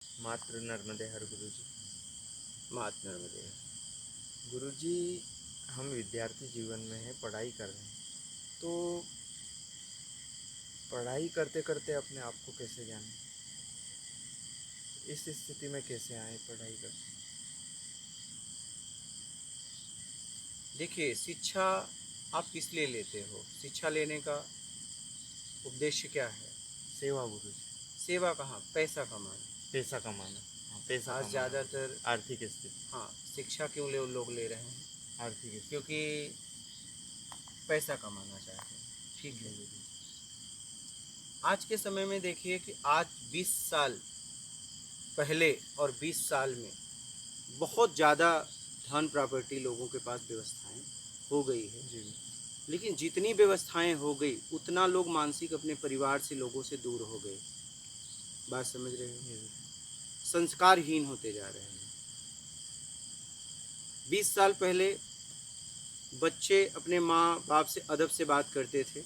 मातृ नर्मदे हर गुरुजी। मात नर्मदे। गुरुजी, हम विद्यार्थी जीवन में हैं, पढ़ाई कर रहे हैं, तो पढ़ाई करते करते अपने आप को कैसे जानें? इस स्थिति में कैसे आए पढ़ाई करते? देखिए, शिक्षा आप किस लिए लेते हो? शिक्षा लेने का उद्देश्य क्या है? सेवा गुरुजी। सेवा कहाँ? पैसा कमाना। पैसा कमाना। हाँ, पैसा आज कमाना गुरुजी। ज़्यादातर आर्थिक स्थिति। हाँ, शिक्षा क्यों लोग ले रहे हैं? आर्थिक स्थिति। क्योंकि पैसा कमाना चाहते हैं। ठीक जी है। गुरुजी। आज के समय में देखिए कि आज 20 साल पहले और 20 साल में बहुत ज़्यादा धन प्रॉपर्टी लोगों के पास व्यवस्थाएं हो गई है। जी लेकिन जितनी व्यवस्थाएं हो गई उतना लोग मानसिक अपने परिवार से लोगों से दूर हो गए। बात समझ रहे हो? जी। संस्कारहीन होते जा रहे हैं। 20 साल पहले बच्चे अपने माँ बाप से अदब से बात करते थे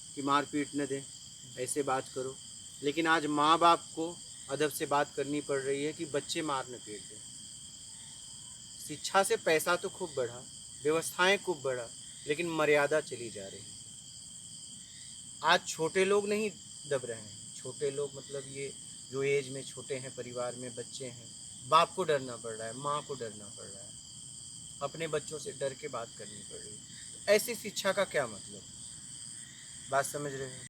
कि मार पीट न दें, ऐसे बात करो। लेकिन आज माँ बाप को अदब से बात करनी पड़ रही है कि बच्चे मार न पीट दें। शिक्षा से पैसा तो खूब बढ़ा, व्यवस्थाएं खूब बढ़ा, लेकिन मर्यादा चली जा रही है। आज छोटे लोग नहीं दब रहे हैं। छोटे लोग मतलब ये जो एज में छोटे हैं, परिवार में बच्चे हैं, बाप को डरना पड़ रहा है, माँ को डरना पड़ रहा है, अपने बच्चों से डर के बात करनी पड़ रही है। तो ऐसी शिक्षा का क्या मतलब? बात समझ रहे हैं?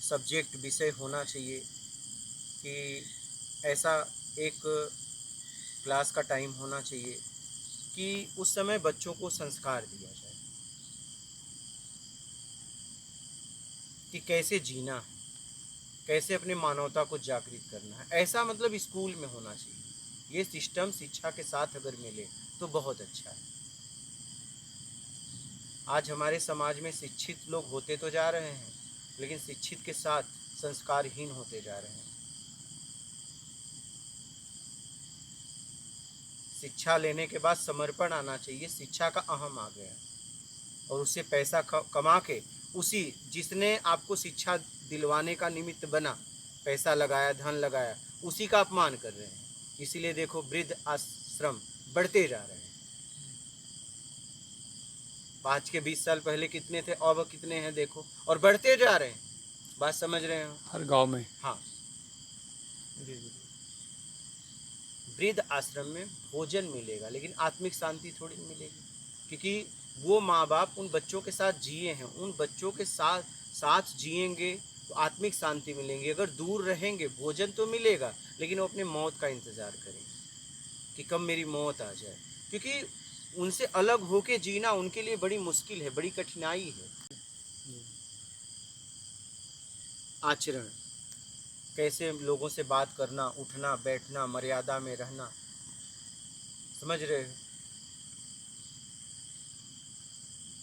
सब्जेक्ट विषय होना चाहिए कि ऐसा एक क्लास का टाइम होना चाहिए कि उस समय बच्चों को संस्कार दिया जाए कि कैसे जीना है, कैसे अपने मानवता को जागृत करना है। ऐसा मतलब स्कूल में होना चाहिए। ये सिस्टम शिक्षा के साथ अगर मिले तो बहुत अच्छा है। आज हमारे समाज में शिक्षित लोग होते तो जा रहे हैं, लेकिन शिक्षित के साथ संस्कारहीन होते जा रहे हैं। शिक्षा लेने के बाद समर्पण आना चाहिए। शिक्षा का अहम आ गया और उससे पैसा कमा के उसी जिसने आपको शिक्षा दिलवाने का निमित्त बना, पैसा लगाया, धन लगाया, उसी का अपमान कर रहे हैं। इसीलिए देखो वृद्ध आश्रम बढ़ते जा रहे हैं। आज के 20 साल पहले कितने थे, अब कितने हैं देखो, और बढ़ते जा रहे हैं। बात समझ रहे हो? हर गांव में। हाँ। जी गुरुजी। वृद्ध आश्रम में भोजन मिलेगा, लेकिन आत्मिक शांति थोड़ी मिलेगी, क्योंकि वो माँ बाप उन बच्चों के साथ जिए हैं। उन बच्चों के साथ साथ जिएंगे तो आत्मिक शांति मिलेंगी। अगर दूर रहेंगे, भोजन तो मिलेगा, लेकिन वो अपने मौत का इंतज़ार करेंगे कि कब मेरी मौत आ जाए, क्योंकि उनसे अलग होके जीना उनके लिए बड़ी मुश्किल है, बड़ी कठिनाई है। आचरण, कैसे लोगों से बात करना, उठना बैठना, मर्यादा में रहना, समझ रहे हो?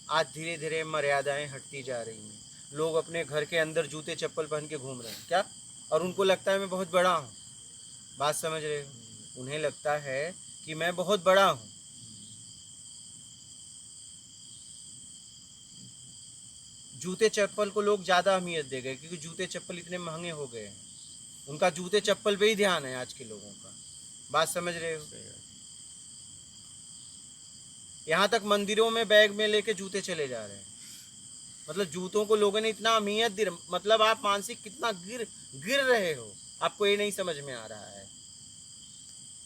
आज धीरे धीरे मर्यादाएं हटती जा रही हैं। लोग अपने घर के अंदर जूते चप्पल पहन के घूम रहे हैं क्या? और उनको लगता है मैं बहुत बड़ा हूँ। बात समझ रहे हो? उन्हें लगता है कि मैं बहुत बड़ा हूँ। जूते चप्पल को लोग ज़्यादा अहमियत दे गए, क्योंकि जूते चप्पल इतने महंगे हो गए हैं। उनका जूते चप्पल पे ही ध्यान है आज के लोगों का। बात समझ रहे हो? यहाँ तक मंदिरों में बैग में लेके जूते चले जा रहे हैं। मतलब जूतों को लोगों ने इतना अहमियत दी, मतलब आप मानसिक कितना गिर गिर रहे हो, आपको ये नहीं समझ में आ रहा है।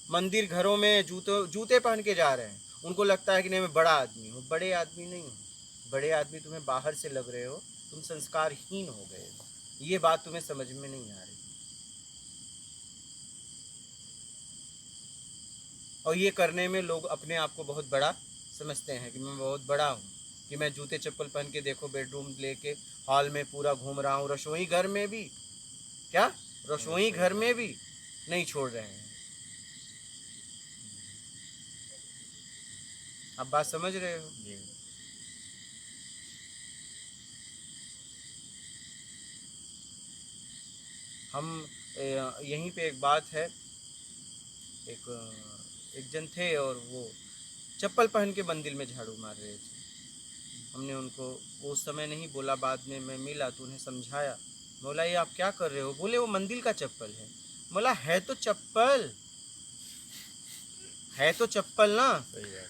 मंदिर घरों में जूते पहन के जा रहे हैं। उनको लगता है कि नहीं मैं बड़ा आदमी हूँ। बड़े आदमी नहीं हूँ। बड़े आदमी तुम्हें बाहर से लग रहे हो, तुम संस्कारहीन हो गए हो। ये बात तुम्हें समझ में नहीं आ रही। और ये करने में लोग अपने आप को बहुत बड़ा समझते हैं कि मैं बहुत बड़ा हूँ, कि मैं जूते चप्पल पहन के देखो बेडरूम लेके हॉल में पूरा घूम रहा हूँ, रसोई घर में भी, क्या रसोई घर में भी नहीं छोड़ रहे हैं। आप बात समझ रहे हो? जी। हम यहीं पे एक बात है, एक एक जन थे और वो चप्पल पहन के मंदिर में झाड़ू मार रहे थे। हमने उनको उस समय नहीं बोला, बाद में मैं मिला तो उन्हें समझाया बोला ये आप क्या कर रहे हो? बोले वो मंदिर का चप्पल है। बोला है तो चप्पल, है तो चप्पल ना। सही बात है।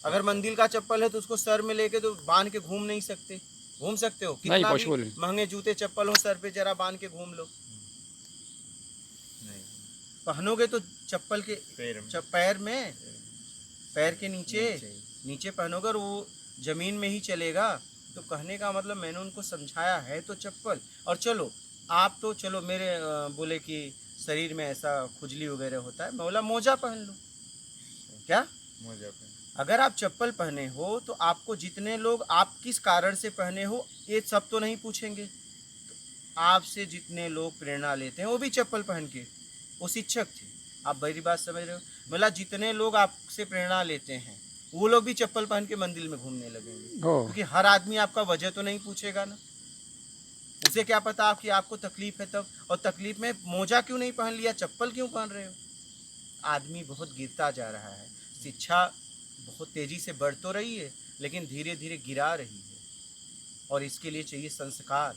अगर मंदिर का चप्पल है तो उसको सर में लेके तो बांध के घूम नहीं सकते। घूम सकते हो? नहीं कितना भी पॉसिबल नहीं। महंगे जूते चप्पल हो, सर पे जरा बांध के घूम लो। नहीं, पहनोगे तो चप्पल के पैर में, पैर में, पैर के नीचे नीचे। नीचे पहनोगे और वो जमीन में ही चलेगा। तो कहने का मतलब मैंने उनको समझाया है तो चप्पल। और चलो आप तो चलो मेरे बोले कि शरीर में ऐसा खुजली वगैरह होता है, मैं बोला मोजा पहन लो। क्या? मोजा पे। अगर आप चप्पल पहने हो तो आपको जितने लोग आप किस कारण से पहने हो ये सब तो नहीं पूछेंगे। तो आपसे जितने लोग प्रेरणा लेते हैं वो भी चप्पल पहन के, वो शिक्षक थे। आप मेरी बात समझ रहे हो? मतलब जितने लोग आपसे प्रेरणा लेते हैं वो लोग भी चप्पल पहन के मंदिर में घूमने लगेंगे, ओ क्योंकि हर आदमी आपका वजह तो नहीं पूछेगा ना। उसे क्या पता आप कि आपको तकलीफ है तब, और तकलीफ में मोजा क्यों नहीं पहन लिया, चप्पल क्यों पहन रहे हो? आदमी बहुत गिरता जा रहा है। शिक्षा बहुत तेजी से बढ़ तो रही है लेकिन धीरे धीरे गिरा रही है, और इसके लिए चाहिए संस्कार।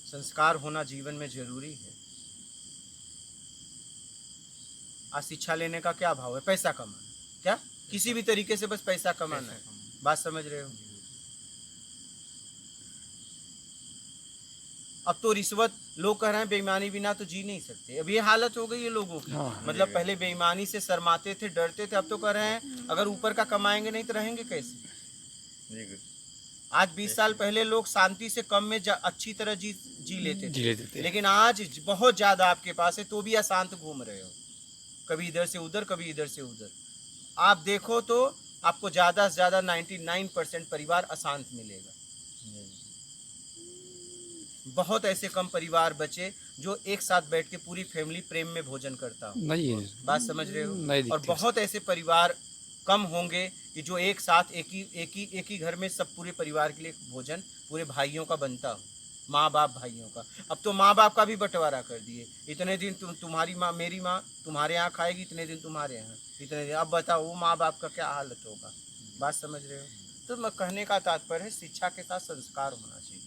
संस्कार होना जीवन में जरूरी है। आज शिक्षा लेने का क्या भाव है? पैसा कमाना। क्या? किसी भी तरीके से बस पैसा कमाना है। बात समझ रहे हो? अब तो रिश्वत लोग कह रहे हैं बेईमानी बिना तो जी नहीं सकते। अब ये हालत हो गई है लोगों की। हाँ। मतलब पहले बेईमानी से शर्माते थे, डरते थे, अब तो कह रहे हैं अगर ऊपर का कमाएंगे नहीं तो रहेंगे कैसे? जी गुरु। आज 20 साल पहले लोग शांति से कम में अच्छी तरह जी लेते जी थे, लेते थे। लेकिन आज बहुत ज्यादा आपके पास है तो भी अशांत घूम रहे हो। कभी इधर से उधर, कभी इधर से उधर। आप देखो तो आपको ज्यादा से ज्यादा 99% परिवार अशांत मिलेगा। बहुत ऐसे कम परिवार बचे जो एक साथ बैठ के पूरी फैमिली प्रेम में भोजन करता हो। नहीं है, बात समझ रहे हो? नहीं और दिखती। बहुत ऐसे परिवार कम होंगे कि जो एक साथ एक ही घर में सब पूरे परिवार के लिए भोजन पूरे भाइयों का बनता हो, माँ बाप भाइयों का। अब तो माँ बाप का भी बंटवारा कर दिए। इतने दिन तुम्हारी माँ, मेरी माँ तुम्हारे यहाँ खाएगी, इतने दिन तुम्हारे यहाँ, इतने दिन। अब बताओ वो माँ बाप का क्या हालत होगा। बात समझ रहे हो? तो मैं कहने का तात्पर्य है शिक्षा के साथ संस्कार होना चाहिए।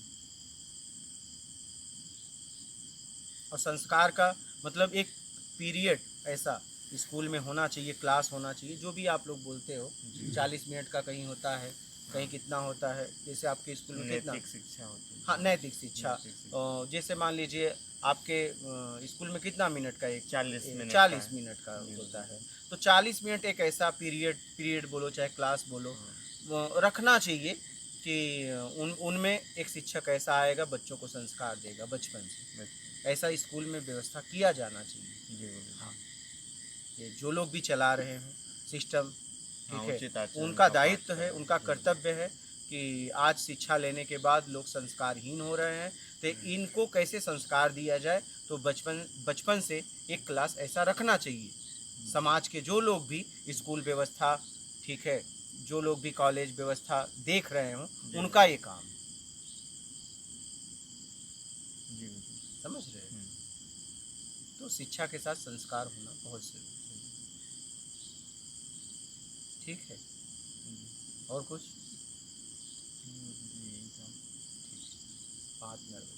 और संस्कार का मतलब एक पीरियड ऐसा स्कूल में होना चाहिए, क्लास होना चाहिए, जो भी आप लोग बोलते हो। 40 मिनट का कहीं होता है, कहीं कितना होता है। जैसे आपके स्कूल में कितना? नैतिक शिक्षा होती है। हाँ, नैतिक शिक्षा। और जैसे मान लीजिए आपके स्कूल में कितना मिनट का? एक 40 मिनट का होता है। तो 40 मिनट एक ऐसा पीरियड बोलो चाहे क्लास बोलो, वो रखना चाहिए कि उनमें एक शिक्षक ऐसा आएगा बच्चों को संस्कार देगा बचपन से। ऐसा स्कूल में व्यवस्था किया जाना चाहिए। हाँ, ये जो लोग भी चला रहे हैं सिस्टम, ठीक है, उनका दायित्व है, उनका कर्तव्य है कि आज शिक्षा लेने के बाद लोग संस्कारहीन हो रहे हैं तो इनको कैसे संस्कार दिया जाए। तो बचपन से एक क्लास ऐसा रखना चाहिए। समाज के जो लोग भी स्कूल व्यवस्था, ठीक है, जो लोग भी कॉलेज व्यवस्था देख रहे हों, उनका ये काम है। समझ रहे हैं? तो शिक्षा के साथ संस्कार होना बहुत जरूरी है। ठीक है, और कुछ? ठीक है, 5 मिनट।